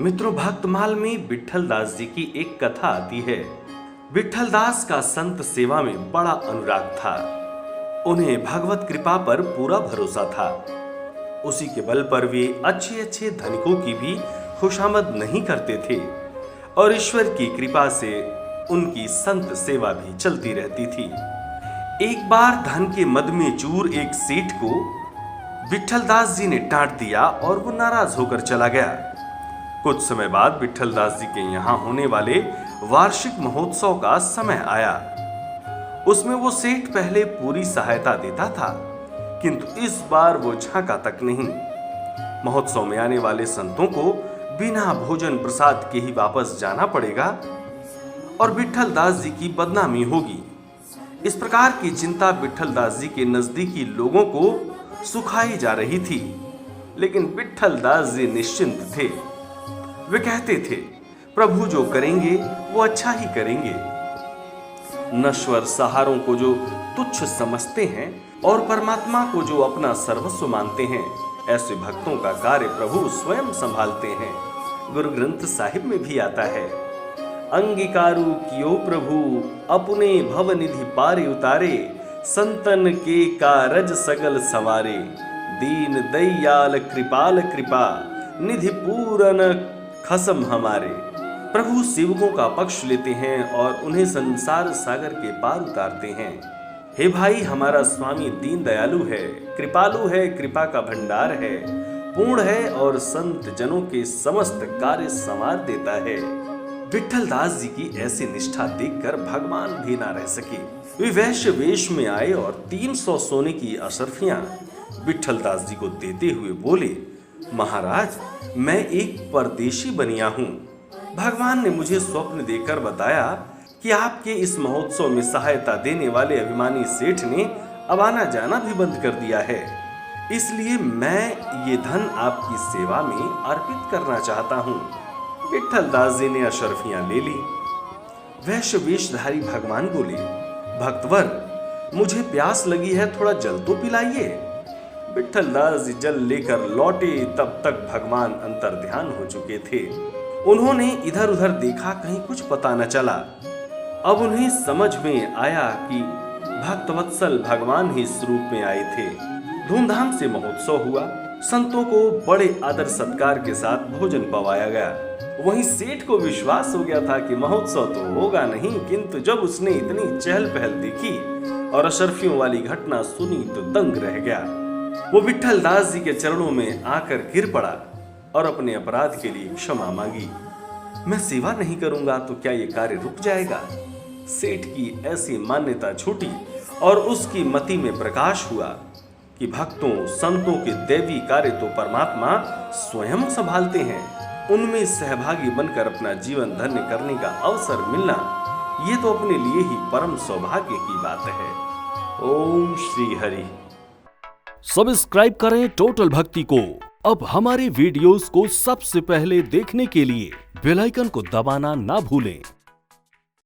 मित्रों, भक्तमाल में विट्ठल दास जी की एक कथा आती है। विट्ठल दास का संत सेवा में बड़ा अनुराग था। उन्हें भगवत कृपा पर पूरा भरोसा था। उसी के बल पर वे अच्छे अच्छे धनिकों की भी खुशामद नहीं करते थे और ईश्वर की कृपा से उनकी संत सेवा भी चलती रहती थी। एक बार धन के मद में चूर एक सेठ को विट्ठल दास जी ने डांट दिया और वो नाराज होकर चला गया। कुछ समय बाद विट्ठल दास जी के यहाँ होने वाले वार्षिक महोत्सव का समय आया। उसमें वो सेठ पहले पूरी सहायता देता था, किंतु इस बार वो झांका तक नहीं। महोत्सव में आने वाले संतों को बिना भोजन प्रसाद के ही वापस जाना पड़ेगा और विट्ठल दास जी की बदनामी होगी। इस प्रकार की चिंता विट्ठल दास जी के नजदीकी लोगों को सुखाई जा रही थी, लेकिन विट्ठल दास जी निश्चिंत थे। वे कहते थे, प्रभु जो करेंगे वो अच्छा ही करेंगे। नश्वर सहारों को जो तुच्छ समझते हैं और परमात्मा को जो अपना सर्वस्व मानते हैं, ऐसे भक्तों का कार्य प्रभु स्वयं संभालते हैं। गुरु ग्रंथ साहिब में भी आता है, अंगीकारु कियो प्रभु अपने भव निधि पारे उतारे, संतन के कारज सगल सवारे, दीन दयाल कृपाल कृपा निधि पूरन खसम हमारे। प्रभु सेवकों का पक्ष लेते हैं और उन्हें संसार सागर के पार उतारते हैं। हे भाई, हमारा स्वामी दीन दयालु है, कृपालु है, कृपा का भंडार है, पूर्ण है और संत जनों के समस्त कार्य संवार देता है। विट्ठल दास जी की ऐसी निष्ठा देखकर भगवान भी ना रह सके। वे वैश्य वेश में आए और 300 सोने की अशर्फियां विट्ठल दास जी को देते हुए बोले, महाराज, मैं एक परदेशी बनिया हूं। भगवान ने मुझे स्वप्न देकर बताया कि आपके इस महोत्सव में सहायता देने वाले अभिमानी सेठ ने अब आना जाना भी बंद कर दिया है। इसलिए मैं ये धन आपकी सेवा में अर्पित करना चाहता हूँ। विट्ठल दास जी ने अशर्फियां ले ली। वैश्य वेशधारी भगवान बोले, भक्तवर, मुझे प्यास लगी है, थोड़ा जल तो पिलाइए। विट्ठल दास जी जल लेकर लौटे, तब तक भगवान अंतर ध्यान हो चुके थे। उन्होंने इधर उधर देखा, कहीं कुछ पता न चला। अब उन्हें समझ में आया कि भक्तवत्सल भगवान ही इस रूप में आए थे। धूमधाम से महोत्सव हुआ। संतों को बड़े आदर सत्कार के साथ भोजन पवाया गया। वहीं सेठ को विश्वास हो गया था कि महोत्सव तो होगा नहीं, किंतु जब उसने इतनी चहल पहल देखी और अशर्फियों वाली घटना सुनी तो दंग रह गया। वो विट्ठल दास जी के चरणों में आकर गिर पड़ा और अपने अपराध के लिए क्षमा मांगी। मैं सेवा नहीं करूंगा तो क्या ये कार्य रुक जाएगा? सेठ की ऐसी मान्यता छूटी और उसकी मति में प्रकाश हुआ कि भक्तों संतों के दैवी कार्य तो परमात्मा स्वयं संभालते हैं। उनमें सहभागी बनकर अपना जीवन धन्य करने का अवसर मिलना, ये तो अपने लिए ही परम सौभाग्य की बात है। ओम श्री हरि। सब्सक्राइब करें टोटल भक्ति को। अब हमारे वीडियोस को सबसे पहले देखने के लिए बेल आइकन को दबाना ना भूलें।